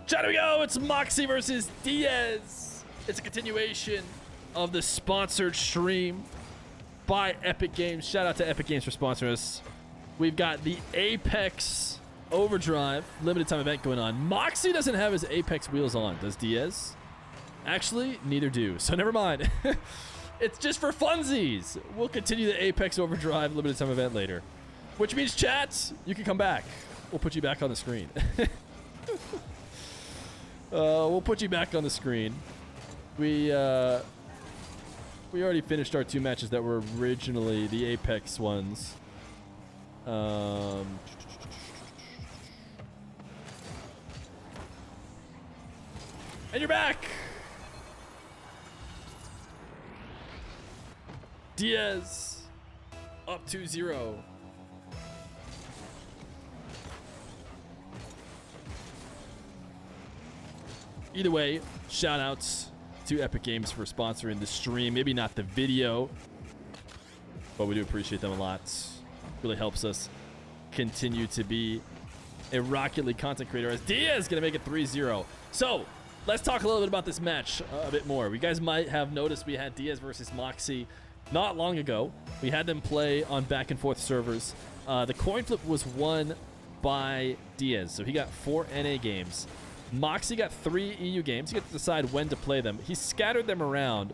Chat, we go. It's Moxy versus Diaz. It's a continuation of the sponsored stream by Epic Games. Shout out to Epic Games for sponsoring us. We've got the Apex Overdrive limited time event going on. Moxy doesn't have his Apex wheels on. Does Diaz? Actually, neither do. So never mind. It's just for funsies. We'll continue the Apex Overdrive limited time event later. Which means, chat, you can come back. We'll put you back on the screen. We'll put you back on the screen. We already finished our 2 matches that were originally the Apex ones. And you're back! Diaz up 2-0. Either way, shout outs to Epic Games for sponsoring the stream. Maybe not the video, but we do appreciate them a lot. Really helps us continue to be a Rocket League content creator as Diaz is going to make it 3-0. So, let's talk a little bit about this match a bit more. You guys might have noticed we had Diaz versus Moxy not long ago. We had them play on back and forth servers. The coin flip was won by Diaz, so he got 4 NA games. Moxy got 3 EU games. He got to decide when to play them. He scattered them around,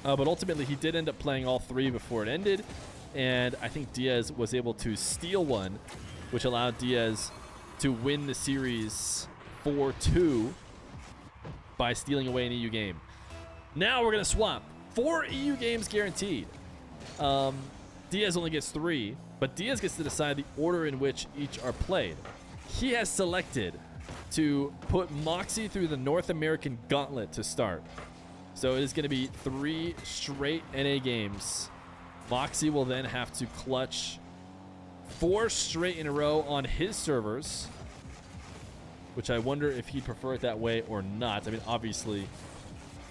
but ultimately he did end up playing all 3 before it ended, and I think Diaz was able to steal one, which allowed Diaz to win the series 4-2 by stealing away an EU game. Now we're going to swap. 4 EU games guaranteed. Diaz only gets 3, but Diaz gets to decide the order in which each are played. He has selected to put Moxy through the North American gauntlet to start. So it is going to be 3 straight NA games. Moxy will then have to clutch 4 straight in a row on his servers, which I wonder if he'd prefer it that way or not. I mean, obviously,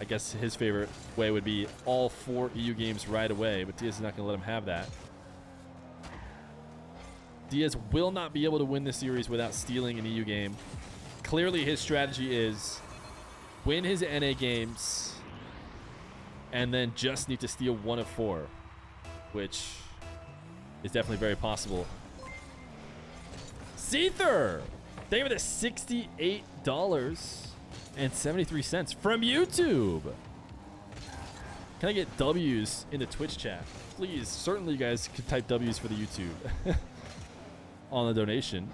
I guess his favorite way would be all 4 EU games right away, but Diaz is not going to let him have that. Diaz will not be able to win this series without stealing an EU game. Clearly, his strategy is win his NA games and then just need to steal 1 of 4, which is definitely very possible. Seether! Thank you for the $68.73 from YouTube. Can I get W's in the Twitch chat? Please, certainly you guys could type W's for the YouTube on the donation.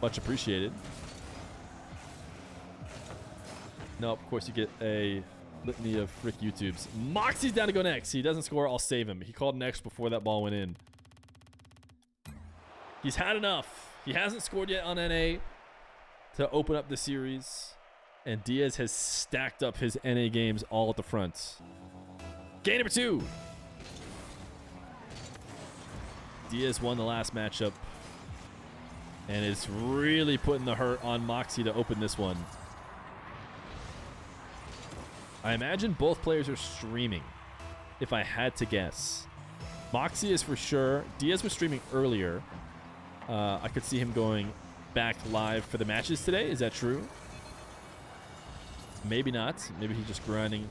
Much appreciated. No, of course you get a litany of frick YouTubes. Moxy's down to go next. He doesn't score, I'll save him. He called next before that ball went in. He's had enough. He hasn't scored yet on NA to open up the series. And Diaz has stacked up his NA games all at the front. Game number 2. Diaz won the last matchup and is really putting the hurt on Moxy to open this one. I imagine both players are streaming, if I had to guess. Moxy is for sure. Diaz was streaming earlier. I could see him going back live for the matches today. Is that true? Maybe not. Maybe he's just grinding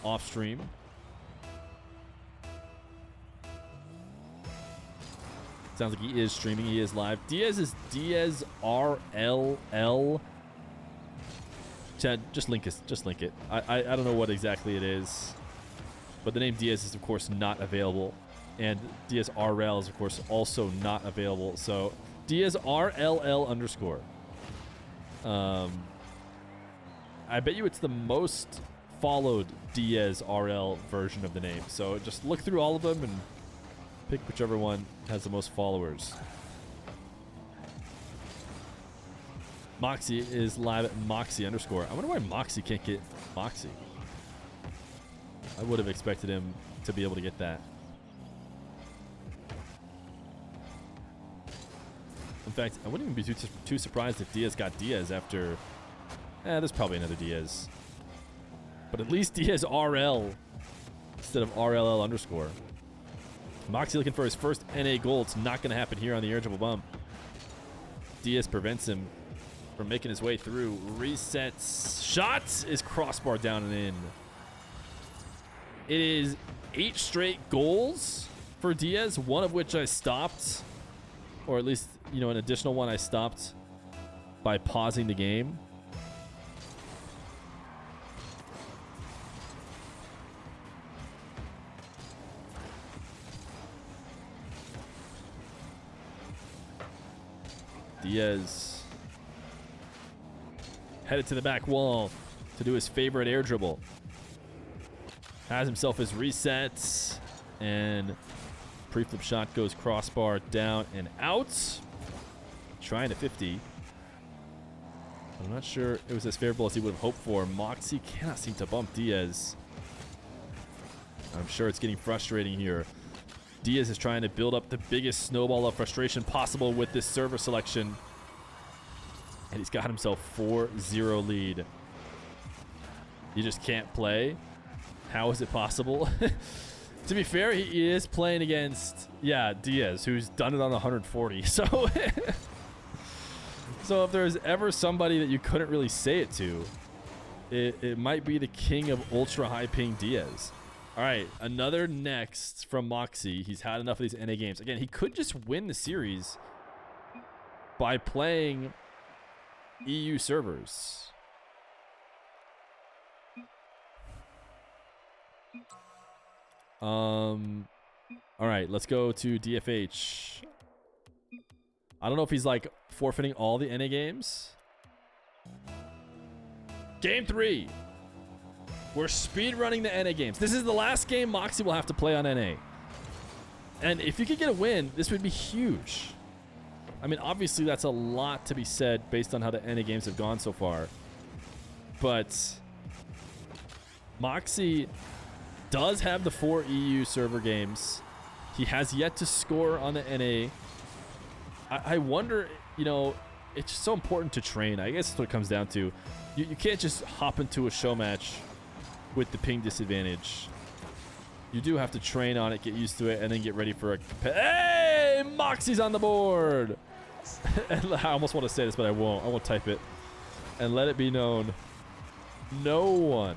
off stream. Sounds like he is streaming. He is live. Diaz is Diaz RLL. Chad, just link it. Just link it. I don't know what exactly it is, but the name Diaz is of course not available, and Diaz RL is of course also not available. So Diaz RLL underscore. I bet you it's the most followed Diaz RL version of the name. So just look through all of them and pick whichever one has the most followers. Moxy is live at Moxy underscore. I wonder why Moxy can't get Moxy. I would have expected him to be able to get that. In fact, I wouldn't even be too surprised if Diaz got Diaz after... there's probably another Diaz. But at least Diaz RL instead of RLL underscore. Moxy looking for his first NA goal. It's not going to happen here on the irritable bump. Diaz prevents him from making his way through. Resets. Shot is crossbar down and in. It is 8 straight goals for Diaz, one of which I stopped. Or at least, you know, an additional one I stopped by pausing the game. Diaz headed to the back wall to do his favorite air dribble. Has himself his resets, and pre-flip shot goes crossbar down and out. Trying to 50. I'm not sure it was as favorable as he would have hoped for. Moxy cannot seem to bump Diaz. I'm sure it's getting frustrating here. Diaz is trying to build up the biggest snowball of frustration possible with this server selection. And he's got himself 4-0 lead. You just can't play? How is it possible? To be fair, he is playing against, Diaz, who's done it on 140. So, so if there's ever somebody that you couldn't really say it to, it might be the king of ultra high ping Diaz. All right, another next from Moxy. He's had enough of these NA games. Again, he could just win the series by playing EU servers. All right, let's go to DFH. I don't know if he's like forfeiting all the NA games. Game 3. We're speed running the NA games. This is the last game Moxy will have to play on NA. And if you could get a win, this would be huge. I mean, obviously that's a lot to be said based on how the NA games have gone so far. But Moxy does have the 4 EU server games. He has yet to score on the NA. I wonder, you know, it's just so important to train. I guess that's what it comes down to. You can't just hop into a show match with the ping disadvantage. You do have to train on it, get used to it, and then get ready for a... Hey! Moxy's on the board! I almost want to say this, but I won't. I won't type it. And let it be known, no one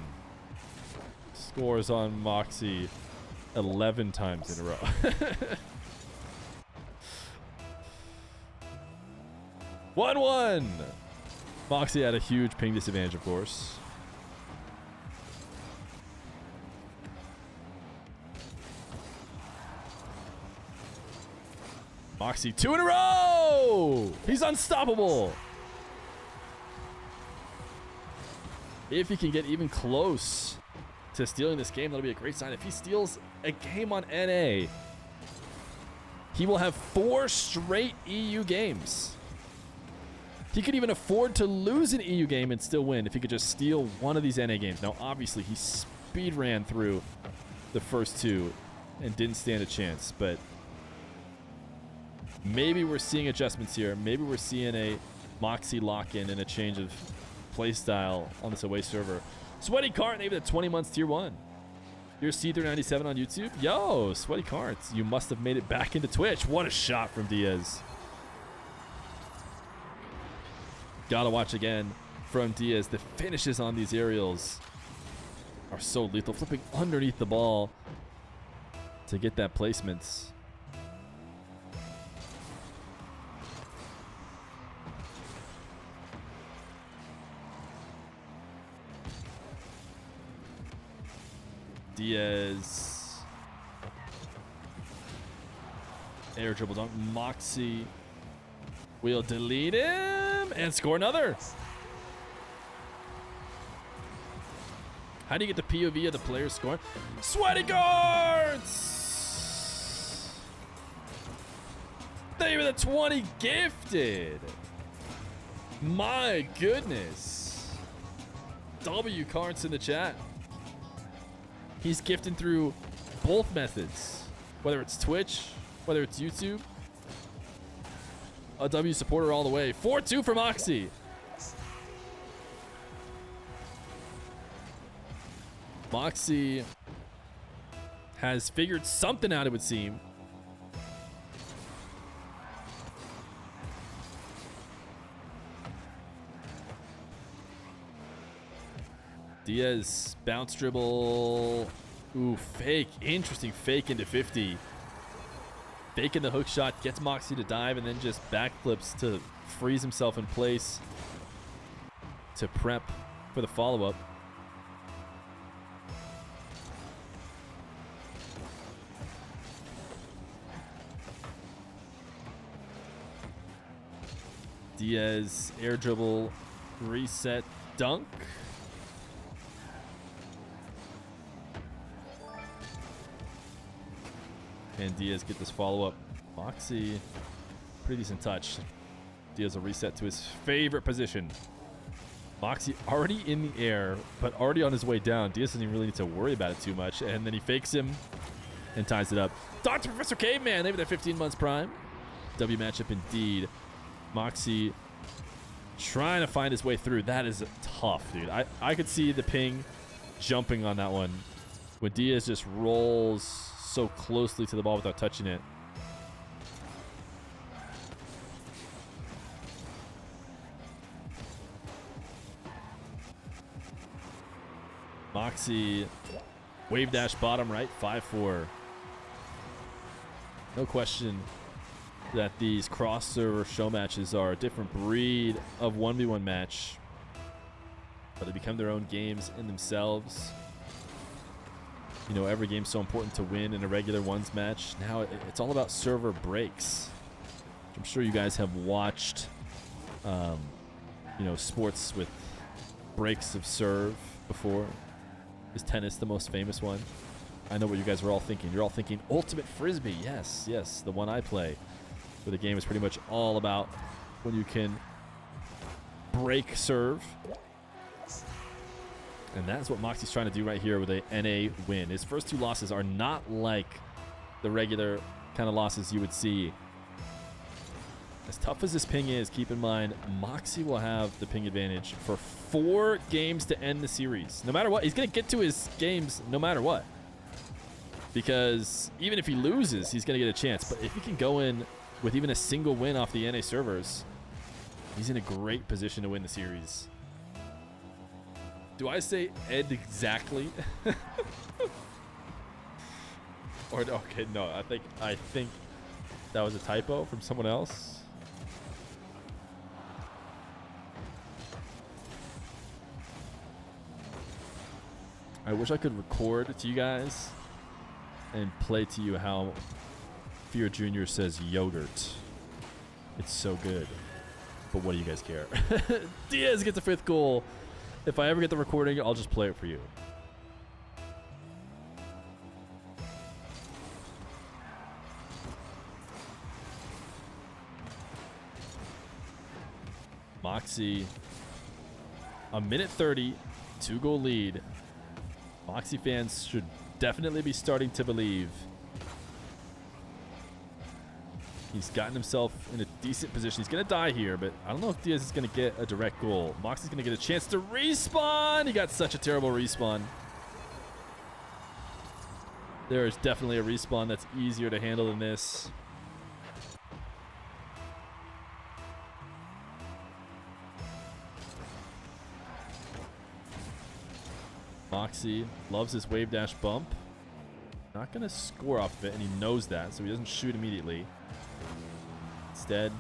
scores on Moxy 11 times in a row. One. Moxy had a huge ping disadvantage, of course. Moxy 2 in a row! He's unstoppable! If he can get even close to stealing this game, that'll be a great sign. If he steals a game on NA, he will have 4 straight EU games. He could even afford to lose an EU game and still win if he could just steal one of these NA games. Now, obviously, he speed ran through the first 2 and didn't stand a chance, but maybe we're seeing adjustments here. Maybe we're seeing a Moxy lock-in and a change of play style on this away server. Sweaty Cart, maybe the 20 months tier 1. You're C397 on YouTube? Yo, Sweaty Carts, you must have made it back into Twitch. What a shot from Diaz. Gotta watch again from Diaz. The finishes on these aerials are so lethal. Flipping underneath the ball to get that placement. Diaz. Air dribble dunk. Moxy will delete him and score another. How do you get the POV of the player scoring? Sweaty guards! Thank you for the 20 gifted. My goodness. W cards in the chat. He's gifting through both methods, whether it's Twitch, whether it's YouTube. A W supporter all the way. 4-2 for Moxy. Moxy has figured something out, it would seem. Diaz, bounce dribble. Ooh, fake. Interesting fake into 50. Faking the hook shot, gets Moxy to dive, and then just backflips to freeze himself in place to prep for the follow-up. Diaz, air dribble, reset, dunk. And Diaz get this follow-up. Moxy, pretty decent touch. Diaz will reset to his favorite position. Moxy already in the air, but already on his way down. Diaz doesn't even really need to worry about it too much. And then he fakes him and ties it up. Dr. Professor Caveman, maybe that 15 months prime. W matchup indeed. Moxy trying to find his way through. That is tough, dude. I could see the ping jumping on that one when Diaz just rolls so closely to the ball without touching it. Moxy, wave dash bottom right, 5-4. No question that these cross-server show matches are a different breed of 1v1 match, but they become their own games in themselves. You know, every game's so important to win in a regular ones match. Now it's all about server breaks. I'm sure you guys have watched, you know, sports with breaks of serve before. Is tennis the most famous one? I know what you guys are all thinking. You're all thinking Ultimate Frisbee. Yes, yes, the one I play, where the game is pretty much all about when you can break serve. And that's what Moxy's trying to do right here with a NA win. His first two losses are not like the regular kind of losses you would see. As tough as this ping is, keep in mind, Moxy will have the ping advantage for 4 games to end the series. No matter what, he's going to get to his games no matter what. Because even if he loses, he's going to get a chance. But if he can go in with even a single win off the NA servers, he's in a great position to win the series. Do I say Ed exactly? Or okay, no. I think that was a typo from someone else. I wish I could record to you guys and play to you how Feer Jr. says yogurt. It's so good. But what do you guys care? Diaz gets the 5th goal. If I ever get the recording, I'll just play it for you. Moxy, a minute 30, 2-goal lead. Moxy fans should definitely be starting to believe. He's gotten himself in a decent position. He's going to die here, but I don't know if Diaz is going to get a direct goal. Moxy's going to get a chance to respawn. He got such a terrible respawn. There is definitely a respawn that's easier to handle than this. Moxy loves his wave dash bump. Not going to score off of it, and he knows that, so he doesn't shoot immediately. Instead,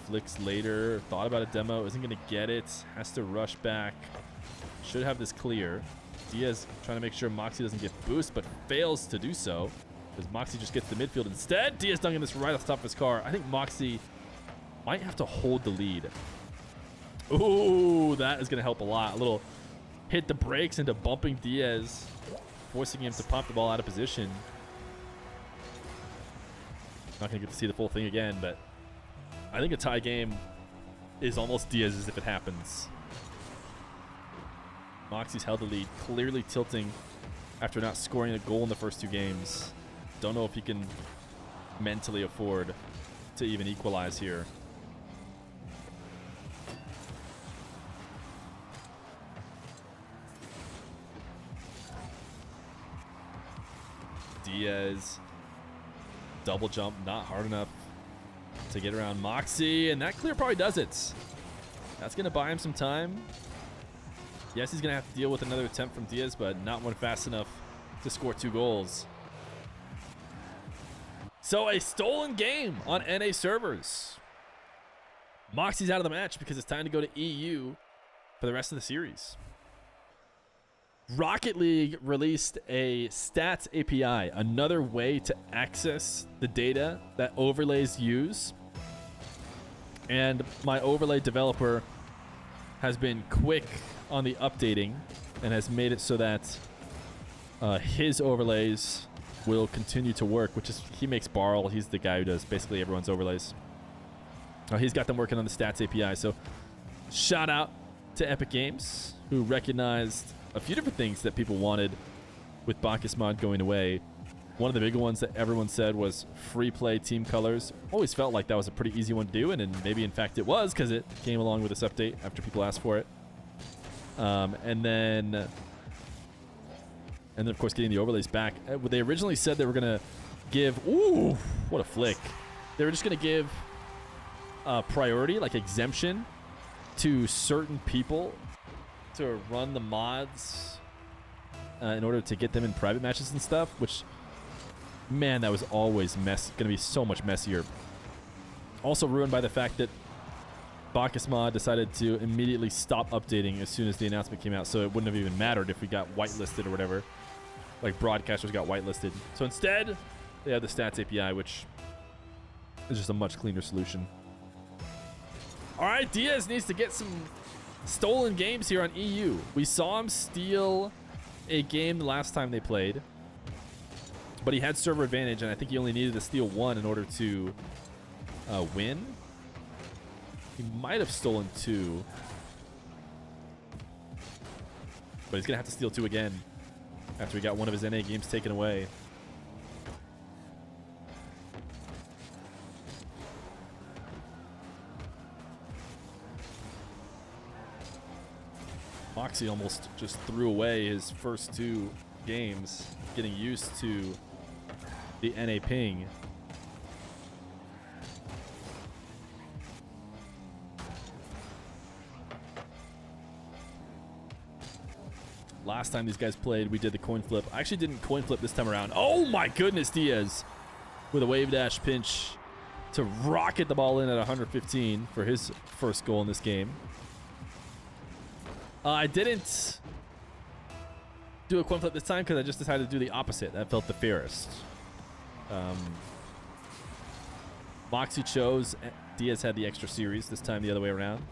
flicks later. Thought about a demo, isn't going to get it. Has to rush back. Should have this clear. Diaz trying to make sure Moxy doesn't get boost, but fails to do so because Moxy just gets the midfield instead. Diaz dunking this right off the top of his car. I think Moxy might have to hold the lead. Ooh, that is going to help a lot. A little hit the brakes into bumping Diaz, forcing him to pump the ball out of position. Not going to get to see the full thing again, but I think a tie game is almost Diaz's if it happens. Moxy's held the lead, clearly tilting after not scoring a goal in the first 2 games. Don't know if he can mentally afford to even equalize here. Diaz, double jump, not hard enough to get around Moxy, and that clear probably does it. That's going to buy him some time. Yes, he's going to have to deal with another attempt from Diaz, but not one fast enough to score 2 goals. So a stolen game on NA servers. Moxy's out of the match because it's time to go to EU for the rest of the series. Rocket League released a stats API, another way to access the data that overlays use. And my overlay developer has been quick on the updating and has made it so that his overlays will continue to work, which is, he makes Barl. He's the guy who does basically everyone's overlays. He's got them working on the stats API. So shout out to Epic Games, who recognized a few different things that people wanted with Bacchus mod going away. One of the big ones that everyone said was free play team colors. Always felt like that was a pretty easy one to do, and maybe in fact it was, because it came along with this update after people asked for it. And then of course getting the overlays back. They originally said they were gonna give, ooh, what a flick. They were just gonna give priority, like exemption, to certain people to run the mods in order to get them in private matches and stuff, which, man, that was always gonna be so much messier. Also ruined by the fact that Bacchus mod decided to immediately stop updating as soon as the announcement came out, so it wouldn't have even mattered if we got whitelisted or whatever, like broadcasters got whitelisted. So instead they have the stats API, which is just a much cleaner solution. All right, Diaz needs to get some stolen games here on EU. We saw him steal a game the last time they played, but he had server advantage, and I think he only needed to steal 1 in order to win. He might have stolen 2, but he's gonna have to steal 2 again after he got one of his NA games taken away. Moxy almost just threw away his first 2 games, getting used to the NA ping. Last time these guys played, we did the coin flip. I actually didn't coin flip this time around. Oh my goodness, Diaz with a wave dash pinch to rocket the ball in at 115 for his first goal in this game. I didn't do a coin flip this time because I just decided to do the opposite. That felt the fairest. Moxy chose. Diaz had the extra series. This time the other way around.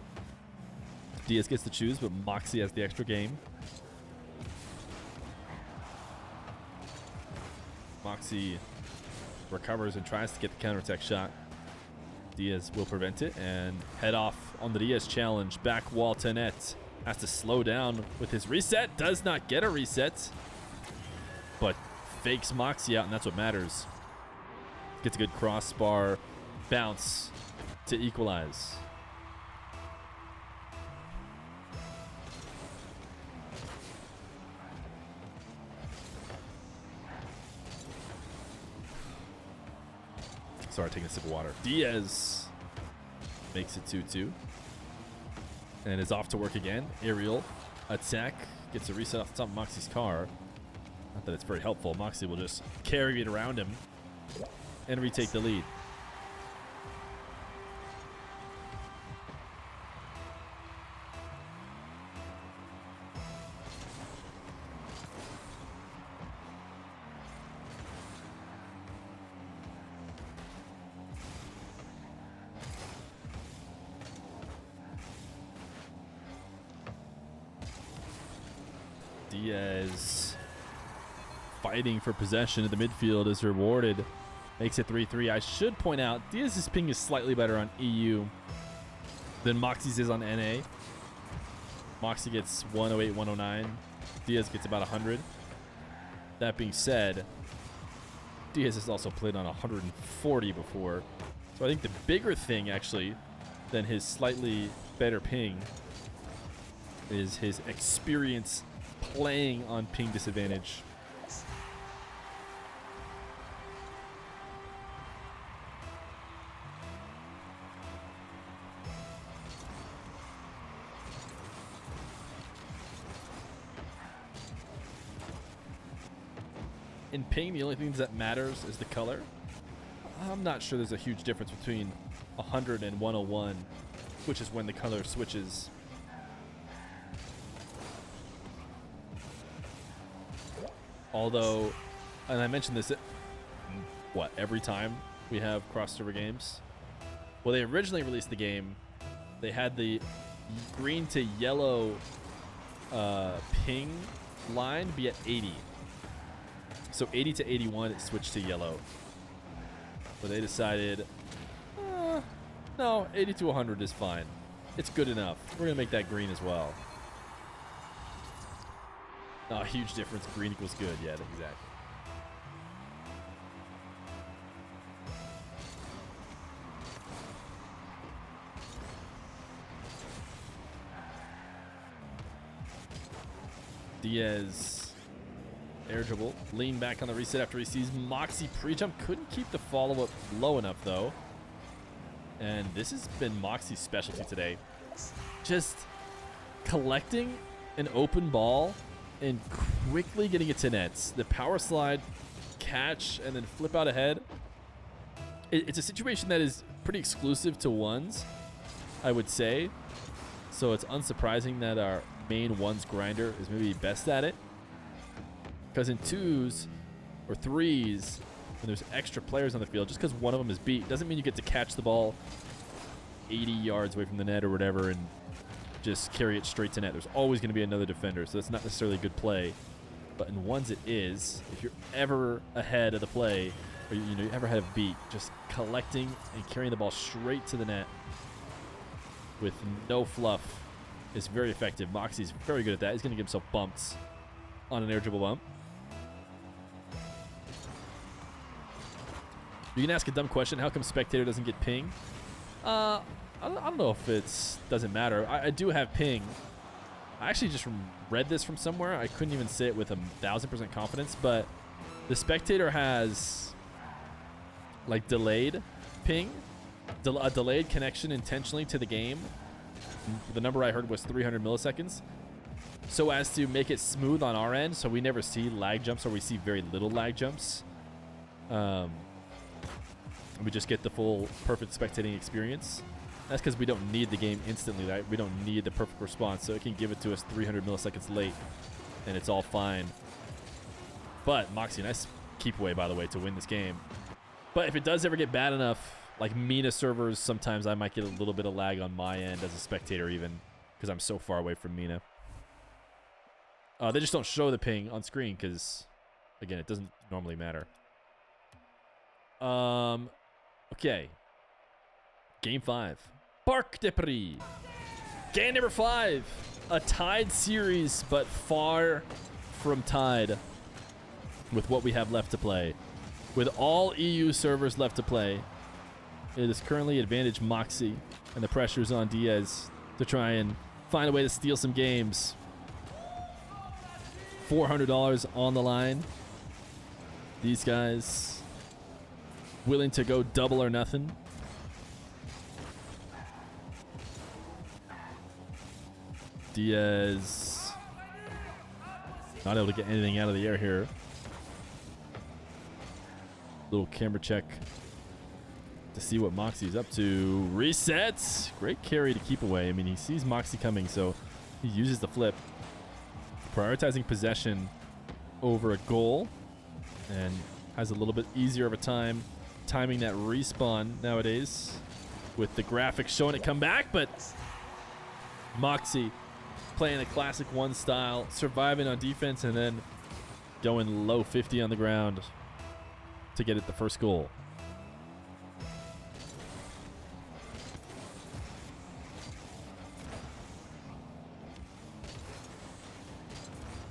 Diaz gets to choose, but Moxy has the extra game. Moxy recovers and tries to get the counterattack shot. Diaz will prevent it and head off on the Diaz challenge. Back wall to net. Has to slow down with his reset. Does not get a reset, but fakes Moxy out, and that's what matters. Gets a good crossbar bounce to equalize. Sorry, taking a sip of water. Diaz makes it 2-2. And is off to work again. Aerial attack. Gets a reset off the top of Moxy's car. Not that it's very helpful. Moxy will just carry it around him and retake the lead. Diaz fighting for possession of the midfield is rewarded. Makes it 3-3. I should point out, Diaz's ping is slightly better on EU than Moxy's is on NA. Moxy gets 108, 109. Diaz gets about 100. That being said, Diaz has also played on 140 before. So I think the bigger thing, actually, than his slightly better ping is his experience playing on ping disadvantage. In ping, the only thing that matters is the color. I'm not sure there's a huge difference between 100 and 101, which is when the color switches. Although, and I mentioned this, every time we have crossover games? Well, they originally released the game. They had the green to yellow ping line be at 80. So 80 to 81, it switched to yellow. But they decided, no, 80 to 100 is fine. It's good enough. We're going to make that green as well. Oh, huge difference. Green equals good. Yeah, exactly. Diaz, air dribble, lean back on the reset after he sees Moxy pre-jump. Couldn't keep the follow-up low enough, though. And this has been Moxy's specialty today. Just collecting an open ball and quickly getting it to nets. The power slide, catch, and then flip out ahead. It's a situation that is pretty exclusive to ones, I would say. So it's unsurprising that our main ones grinder is maybe best at it. Because in twos or threes, when there's extra players on the field, just because one of them is beat, doesn't mean you get to catch the ball 80 yards away from the net or whatever and just carry it straight to net. There's always going to be another defender, so that's not necessarily a good play. But in ones it is. If you're ever ahead of the play, or you ever had a beat, just collecting and carrying the ball straight to the net with no fluff is very effective. Moxy's very good at that. He's going to give himself bumps on an air dribble bump. You can ask a dumb question. How come spectator doesn't get ping? I don't know if it doesn't matter. I do have ping. I actually just read this from somewhere. I couldn't even say it with 1,000% confidence, but the spectator has like delayed ping, a delayed connection intentionally to the game. The number I heard was 300 milliseconds. So as to make it smooth on our end, so we never see lag jumps, or we see very little lag jumps. We just get the full perfect spectating experience. That's because we don't need the game instantly, right? We don't need the perfect response, so it can give it to us 300 milliseconds late, and it's all fine. But Moxy, nice keep away, by the way, to win this game. But if it does ever get bad enough, like Mina servers, sometimes I might get a little bit of lag on my end as a spectator even, because I'm so far away from Mina. They just don't show the ping on screen because, again, it doesn't normally matter. Okay. Game 5. Parc des Prix. Game number 5. A tied series, but far from tied with what we have left to play. With all EU servers left to play, it is currently advantage Moxy, and the pressure is on Diaz to try and find a way to steal some games. $400 on the line. These guys willing to go double or nothing. Diaz not able to get anything out of the air here. Little camera check to see what Moxy's up to. Resets. Great carry to keep away. I mean, he sees Moxy coming, so he uses the flip. Prioritizing possession over a goal, and has a little bit easier of a time timing that respawn nowadays with the graphics showing it come back. But Moxy playing the classic one style, surviving on defense and then going low 50 on the ground to get it the first goal.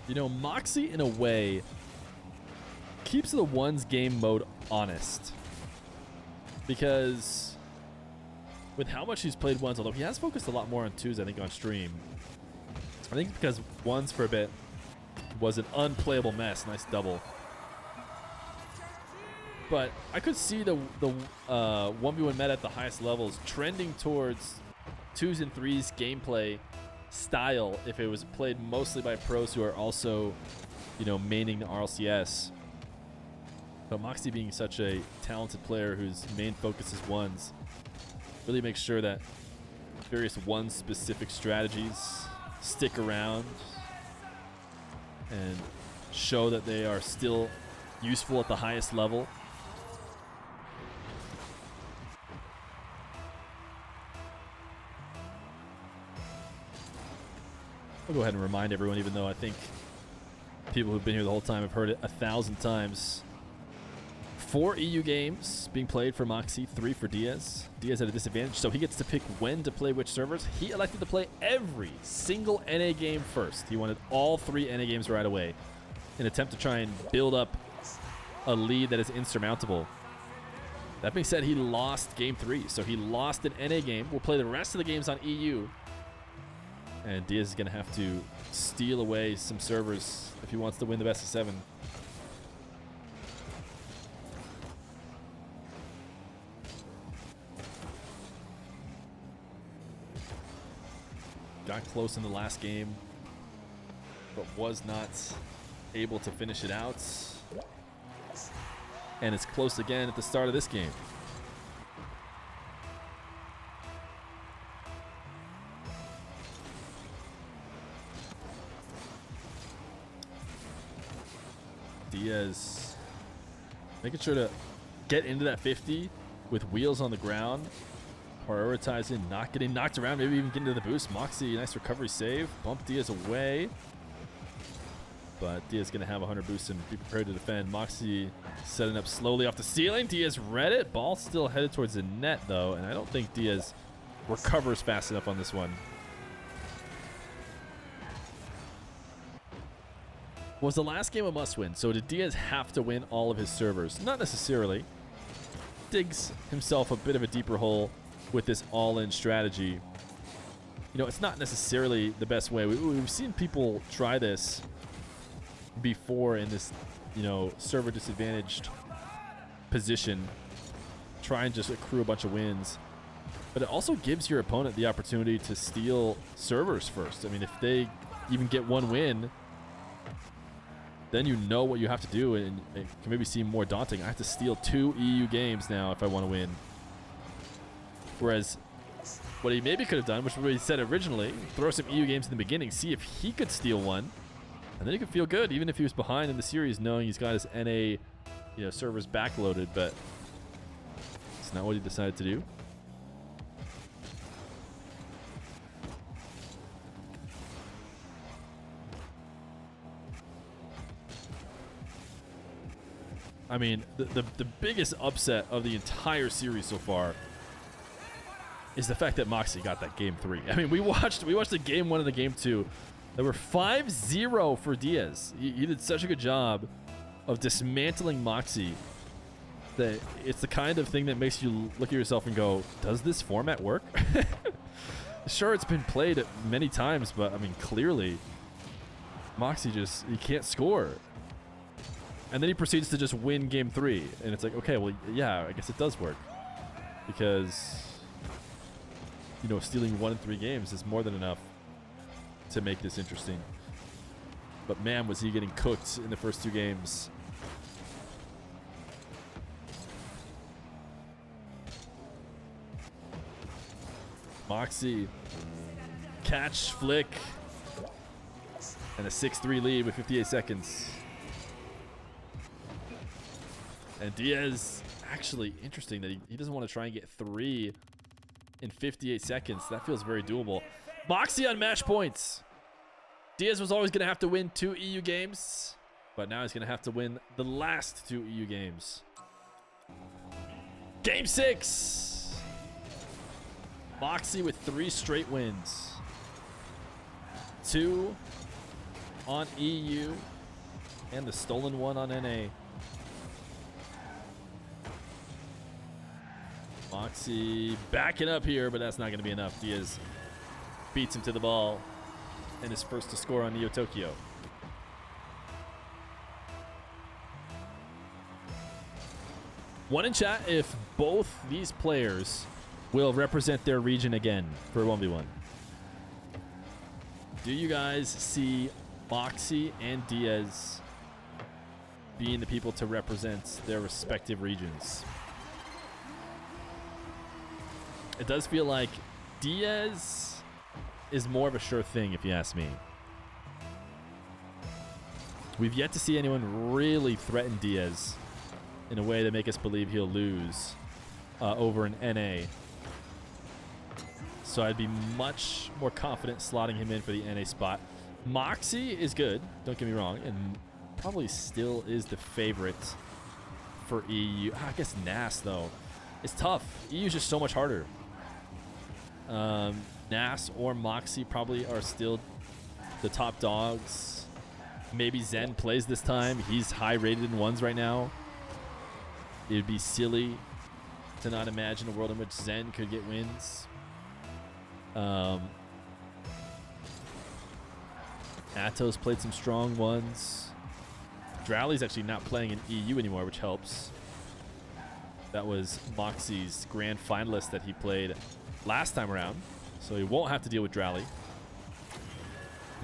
You know, Moxy, in a way, keeps the ones game mode honest. Because with how much he's played ones, although he has focused a lot more on twos, I think, on stream. I think because ones for a bit was an unplayable mess. Nice double. But I could see the 1v1 meta at the highest levels trending towards twos and threes gameplay style if it was played mostly by pros who are also, maining the RLCS. But Moxy being such a talented player whose main focus is ones, really makes sure that various one specific strategies stick around and show that they are still useful at the highest level. I'll go ahead and remind everyone, even though I think people who've been here the whole time have heard it 1,000 times. 4 EU games being played for Moxy, 3 for Diaz. Diaz at a disadvantage, so he gets to pick when to play which servers. He elected to play every single NA game first. He wanted all 3 NA games right away in an attempt to try and build up a lead that is insurmountable. That being said, he lost game 3, so he lost an NA game. We'll play the rest of the games on EU. And Diaz is going to have to steal away some servers if he wants to win the best of 7. Got close in the last game, but was not able to finish it out. And it's close again at the start of this game. Diaz making sure to get into that 50 with wheels on the ground, prioritizing not getting knocked around, maybe even getting to the boost. Moxy, nice recovery save, bump Diaz away, but Diaz gonna have 100 boosts and be prepared to defend. Moxy setting up slowly off the ceiling. Diaz read it. Ball still headed towards the net though, and I don't think Diaz recovers fast enough on this one. Was the last game a must-win? So did Diaz have to win all of his servers? Not necessarily. Digs himself a bit of a deeper hole with this all-in strategy. You know, it's not necessarily the best way. We've seen people try this before in this, you know, server disadvantaged position. Try and just accrue a bunch of wins. But it also gives your opponent the opportunity to steal servers first. I mean, if they even get one win, then you know what you have to do, and it can maybe seem more daunting. I have to steal 2 EU games now if I want to win. Whereas what he maybe could have done, which was what he said originally, throw some EU games in the beginning, see if he could steal one, and then he could feel good, even if he was behind in the series, knowing he's got his NA, you know, servers backloaded. But it's not what he decided to do. I mean, the biggest upset of the entire series so far is the fact that Moxy got that game 3. I mean, we watched the game 1 and the game 2. They were 5-0 for Diaz. He did such a good job of dismantling Moxy that it's the kind of thing that makes you look at yourself and go, does this format work? Sure, it's been played many times, but I mean, clearly Moxy he can't score. And then he proceeds to just win game 3. And it's like, okay, well, yeah, I guess it does work. Because, you know, stealing 1 in 3 games is more than enough to make this interesting. But man, was he getting cooked in the first 2 games. Moxy, catch, flick, and a 6-3 lead with 58 seconds. And Diaz, actually interesting that he doesn't want to try and get 3 in 58 seconds. That feels very doable. Moxy on match points. Diaz was always going to have to win 2 EU games, but now he's going to have to win the last 2 EU games. Game 6. Moxy with 3 straight wins. 2 on EU and the stolen 1 on NA. Moxy backing up here, but that's not going to be enough. Diaz beats him to the ball and is first to score on Neo Tokyo. One in chat if both these players will represent their region again for 1v1. Do you guys see Moxy and Diaz being the people to represent their respective regions. It does feel like Diaz is more of a sure thing, if you ask me. We've yet to see anyone really threaten Diaz in a way that make us believe he'll lose over an NA. So I'd be much more confident slotting him in for the NA spot. Moxy is good, don't get me wrong, and probably still is the favorite for EU. I guess NAS, though. It's tough. EU is just so much harder. NAS or Moxy probably are still the top dogs. Maybe Zen plays this time. He's high rated in ones right now. It would be silly to not imagine a world in which Zen could get wins. Atos played some strong ones. Drowley's actually not playing in EU anymore, which helps. That was Moxy's grand finalist that he played last time around, so he won't have to deal with Drowley.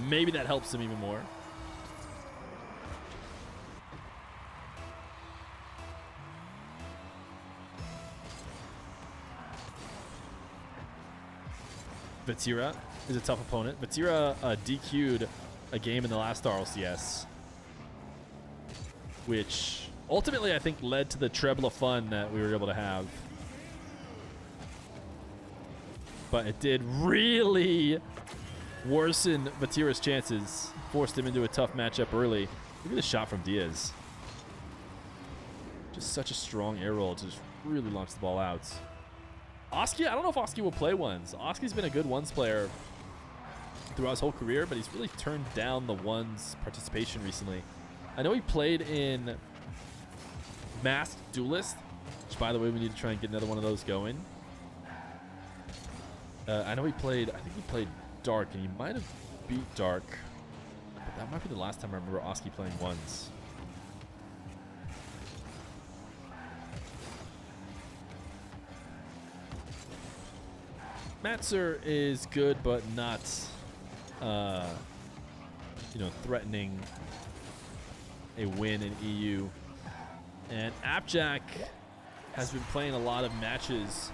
Maybe that helps him even more. Vatira is a tough opponent. Vatira DQ'd a game in the last RLCS, which ultimately I think led to the treble of fun that we were able to have. But it did really worsen Vatira's chances, forced him into a tough matchup early. Look at the shot from Diaz. Just such a strong air roll to just really launch the ball out. Oski, I don't know if Oski will play ones. Oski's been a good ones player throughout his whole career, but he's really turned down the ones participation recently. I know he played in Masked Duelist, which, by the way, we need to try and get another one of those going. I know he played, I think he played Dark, and he might have beat Dark. But that might be the last time I remember Oski playing ones. Matzer is good, but not, threatening a win in EU. And Appjack has been playing a lot of matches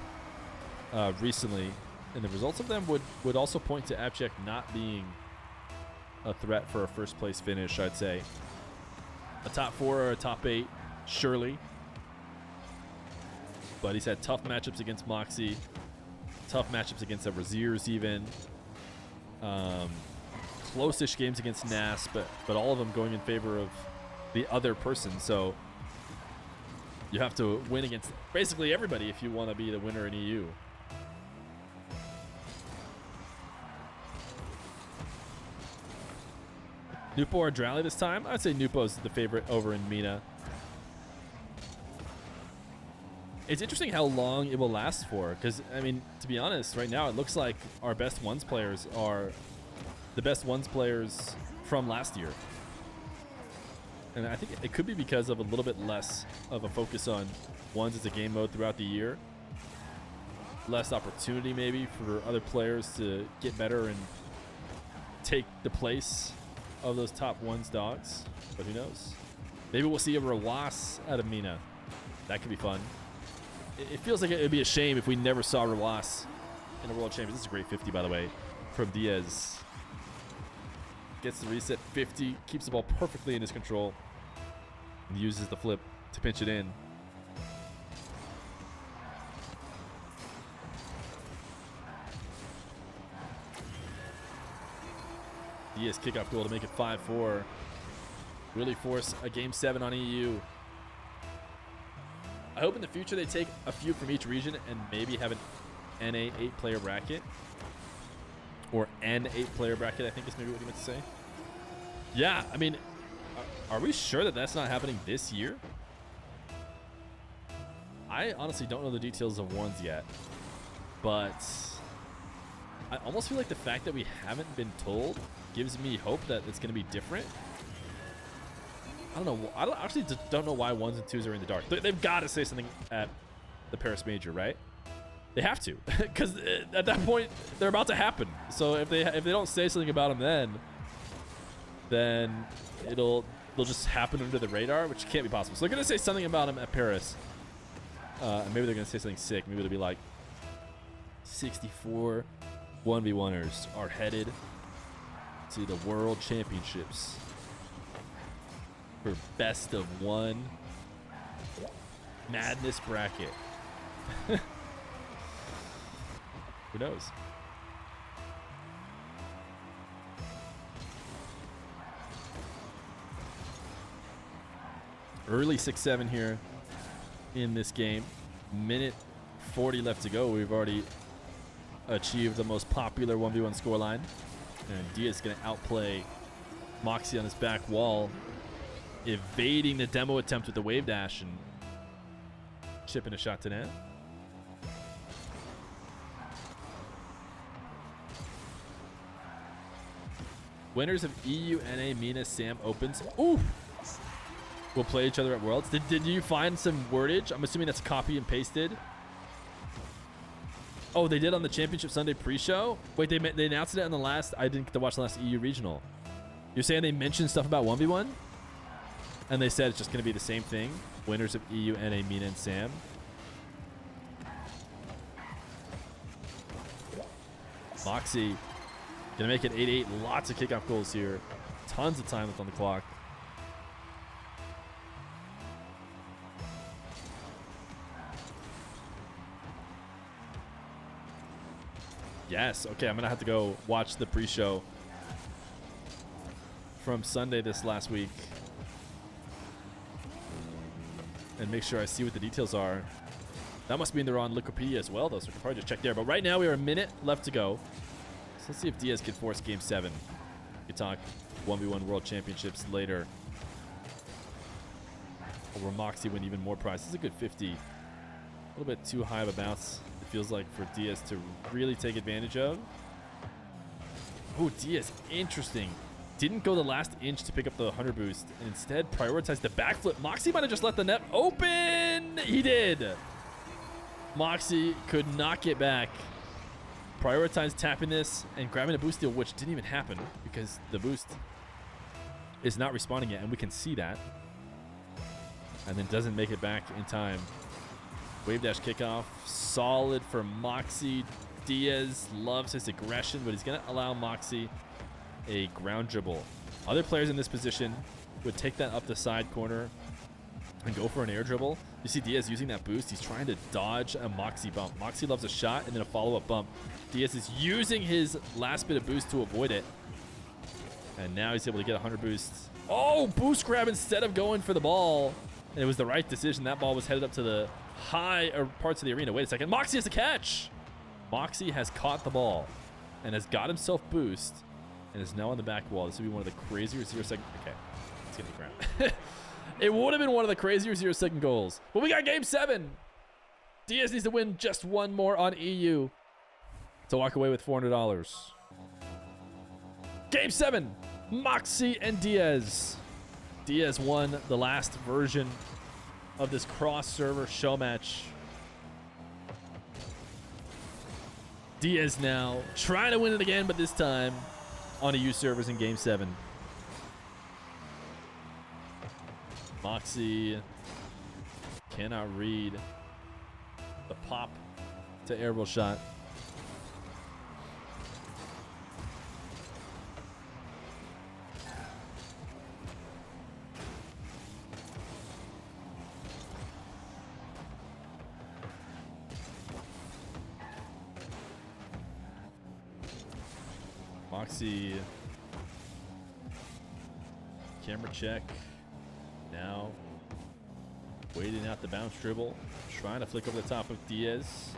recently, and the results of them would also point to Appjack not being a threat for a first place finish, I'd say. A top 4 or a top 8, surely. But he's had tough matchups against Moxy. Tough matchups against the Braziers even. Close-ish games against NAS, but all of them going in favor of the other person. So you have to win against basically everybody if you want to be the winner in EU. Nupo or Drowley this time? I'd say Nupo's the favorite over in Mina. It's interesting how long it will last for, because, I mean, to be honest, right now it looks like our best ones players are the best ones players from last year. And I think it could be because of a little bit less of a focus on ones as a game mode throughout the year. Less opportunity maybe for other players to get better and take the place of those top ones dogs. But who knows? Maybe we'll see a Rawas out of Mina. That could be fun. It feels like it would be a shame if we never saw Rawas in a World Champions. This is a great 50, by the way, from Diaz. Gets the reset 50, keeps the ball perfectly in his control, and uses the flip to pinch it in. Diaz kickoff goal to make it 5-4. Really force a Game 7 on EU. I hope in the future they take a few from each region and maybe have an NA 8-player bracket. Or an 8-player bracket, I think is maybe what he meant to say. Yeah, I mean, are we sure that that's not happening this year? I honestly don't know the details of ones yet. But I almost feel like the fact that we haven't been told gives me hope that it's going to be different. I don't know. I actually don't know why ones and twos are in the dark. They've got to say something at the Paris Major, right? They have to, because at that point they're about to happen. So if they don't say something about them then it'll they'll just happen under the radar, which can't be possible. So they're going to say something about him at Paris. And maybe they're going to say something sick. Maybe it'll be like 64 1v1ers are headed to the World Championships for best of one madness bracket. Who knows? Early 6-7 here in this game. Minute 40 left to go. We've already achieved the most popular 1v1 scoreline. And Diaz is going to outplay Moxy on his back wall, evading the demo attempt with the wave dash and chipping a shot to net. Winners of EU, NA, MENA, SAM Opens. Ooh! Will play each other at Worlds. Did you find some wordage? I'm assuming that's copy and pasted. Oh, they did on the Championship Sunday pre-show? Wait, they announced it on the last... I didn't get to watch the last EU regional. You're saying they mentioned stuff about 1v1? And they said it's just going to be the same thing? Winners of EU, NA, MENA, and SAM. Moxy gonna make it 8-8. Lots of kickoff goals here. Tons of time left on the clock. Yes. Okay, I'm gonna have to go watch the pre-show from Sunday this last week and make sure I see what the details are. That must mean they're on Wikipedia as well, though, so we can probably just check there. But right now, we are a minute left to go. So let's see if Diaz can force Game 7. We can talk 1v1 World Championships later. Or will Moxy win even more prizes? This is a good 50. A little bit too high of a bounce, it feels like, for Diaz to really take advantage of. Oh, Diaz, interesting. Didn't go the last inch to pick up the 100 boost, and instead prioritized the backflip. Moxy might have just let the net open. He did. Moxy could not get back. Prioritized tapping this and grabbing a boost steal, which didn't even happen because the boost is not responding yet, and we can see that. And then doesn't make it back in time. Wave dash kickoff. Solid for Moxy. Diaz loves his aggression, but he's going to allow Moxy a ground dribble. Other players in this position would take that up the side corner and go for an air dribble. You see Diaz using that boost. He's trying to dodge a Moxy bump. Moxy loves a shot and then a follow-up bump. Diaz is using his last bit of boost to avoid it. And now he's able to get 100 boosts. Oh, boost grab instead of going for the ball. And it was the right decision. That ball was headed up to the high parts of the arena. Wait a second. Moxy has a catch. Moxy has caught the ball and has got himself boost and is now on the back wall. This would be one of the crazier 0-second... Okay, let's get to the ground. It would have been one of the crazier 0-second goals. But we got Game 7. Diaz needs to win just one more on EU to walk away with $400. Game 7. Moxy and Diaz. Diaz won the last version of this cross-server show match. Diaz now trying to win it again, but this time on EU servers in Game 7. Moxy cannot read the pop to airball shot. Moxy, camera check. Now waiting out the bounce dribble, trying to flick over the top of Diaz,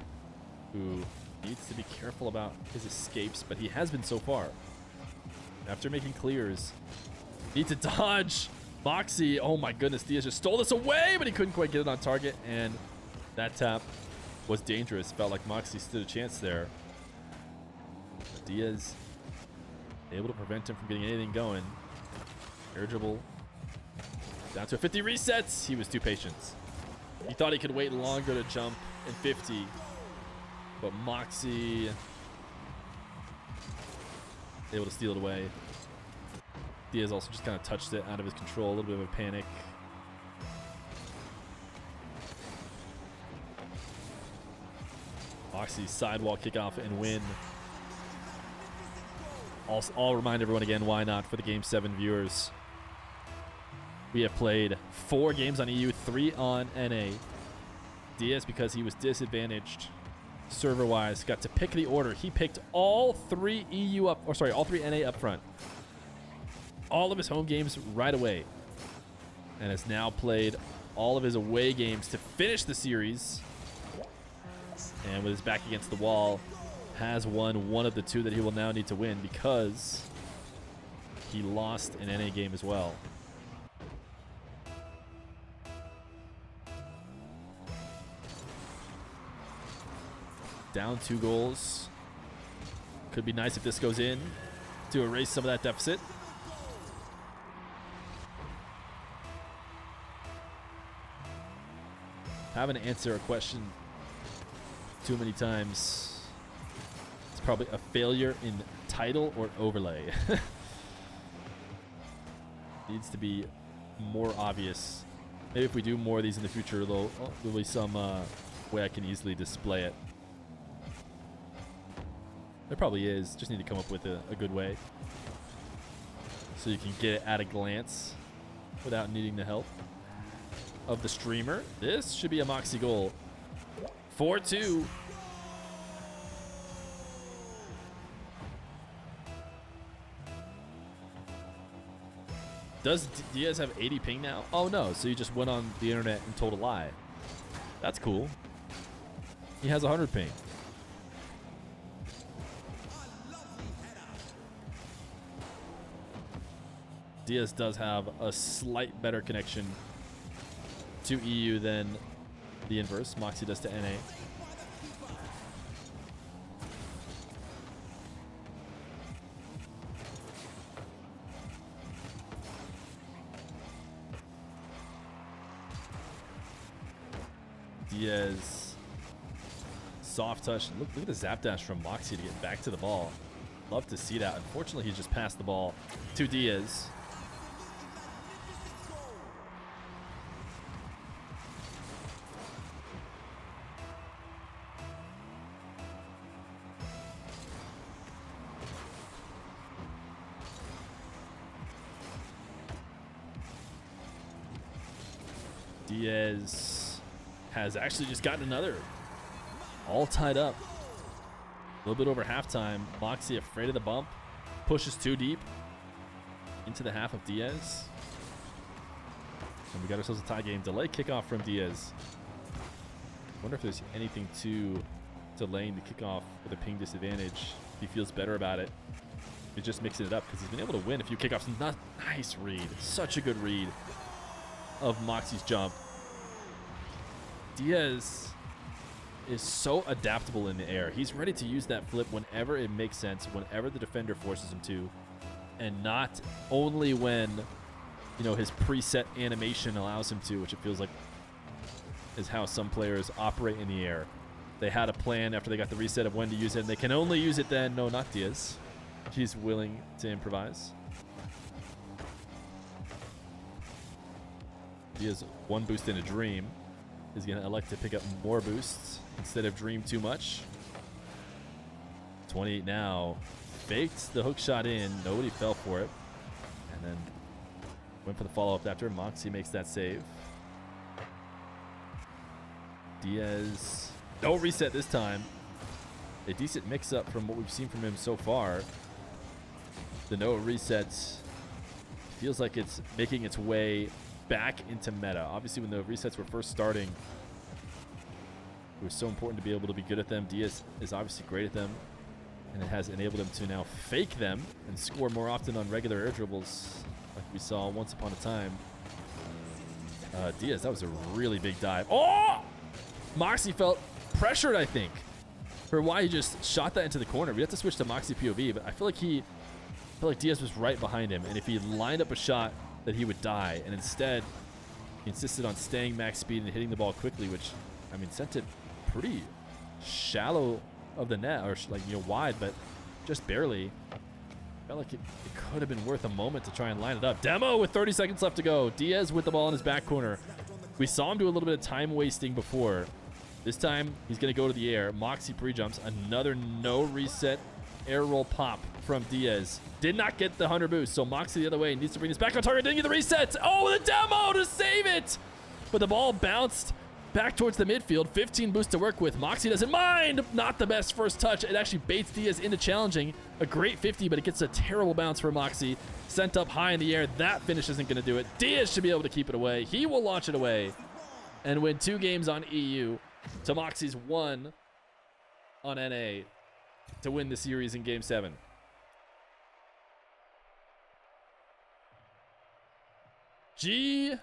who needs to be careful about his escapes, but he has been so far. After making clears, needs to dodge. Moxy, oh my goodness, Diaz just stole this away, but he couldn't quite get it on target, and that tap was dangerous. Felt like Moxy stood a chance there. Diaz able to prevent him from getting anything going. Air dribble. Down to a 50 resets. He was too patient. He thought he could wait longer to jump in 50. But Moxy able to steal it away. Diaz also just kind of touched it out of his control, a little bit of a panic. Moxy sidewall kickoff and win. I'll remind everyone again, why not, for the Game 7 viewers. We have played 4 games on EU, 3 on NA. Diaz, because he was disadvantaged server-wise, got to pick the order. He picked all 3 EU up, or sorry, all 3 NA up front. All of his home games right away. And has now played all of his away games to finish the series. And with his back against the wall, has won one of the 2 that he will now need to win because he lost an NA game as well. Down 2 goals. Could be nice if this goes in to erase some of that deficit. Having to answer a question too many times. It's probably a failure in title or overlay. Needs to be more obvious. Maybe if we do more of these in the future, there'll be some way I can easily display it. There probably is. Just need to come up with a good way so you can get it at a glance without needing the help of the streamer. This should be a Moxy goal. 4-2. Does Diaz have 80 ping now? Oh no, so you just went on the internet and told a lie. That's cool. He has 100 ping. Diaz does have a slight better connection to EU than the inverse. Moxy does to NA. Diaz, soft touch. Look at the zap dash from Moxy to get back to the ball. Love to see that. Unfortunately, he just passed the ball to Diaz. Diaz has actually just gotten another. All tied up. A little bit over halftime. Moxy afraid of the bump. Pushes too deep into the half of Diaz. And we got ourselves a tie game. Delay kickoff from Diaz. Wonder if there's anything to delaying the kickoff with a ping disadvantage. If he feels better about it. He's just mixing it up because he's been able to win a few kickoffs. Nice read. Such a good read of Moxy's jump. Diaz is so adaptable in the air. He's ready to use that flip whenever it makes sense, whenever the defender forces him to, and not only when, you know, his preset animation allows him to, which it feels like is how some players operate in the air. They had a plan after they got the reset of when to use it, and they can only use it then. No, not Diaz. He's willing to improvise. Diaz, one boost in a dream, is going to elect to pick up more boosts instead of dream too much. 28 now. Faked the hook shot in. Nobody fell for it. And then went for the follow-up after. Moxy makes that save. Diaz, no reset this time. A decent mix-up from what we've seen from him so far. The no resets feels like it's making its way back into meta. Obviously, when the resets were first starting, it was so important to be able to be good at them. Diaz is obviously great at them, and it has enabled him to now fake them and score more often on regular air dribbles, like we saw once upon a time. Diaz, that was a really big dive. Oh! Moxy felt pressured, I think, for why he just shot that into the corner. We have to switch to Moxy POV, but I feel like Diaz was right behind him, and if he lined up a shot, that he would die, and instead he insisted on staying max speed and hitting the ball quickly, which, I mean, sent it pretty shallow of the net, or like, you know, wide, but just barely. Felt like it could have been worth a moment to try and line it up. Demo with 30 seconds left to go. Diaz with the ball in his back corner. We saw him do a little bit of time wasting before. This time, he's going to go to the air. Moxy pre-jumps. Another no reset air roll pop from Diaz. Did not get the 100 boost, so Moxy the other way. Needs to bring this back on target. Didn't get the reset. Oh, the demo to save it! But the ball bounced back towards the midfield. 15 boost to work with. Moxy doesn't mind. Not the best first touch. It actually baits Diaz into challenging. A great 50, but it gets a terrible bounce for Moxy. Sent up high in the air. That finish isn't going to do it. Diaz should be able to keep it away. He will launch it away and win 2 games on EU to Moxy's 1 on NA to win the series in Game 7. Jeez.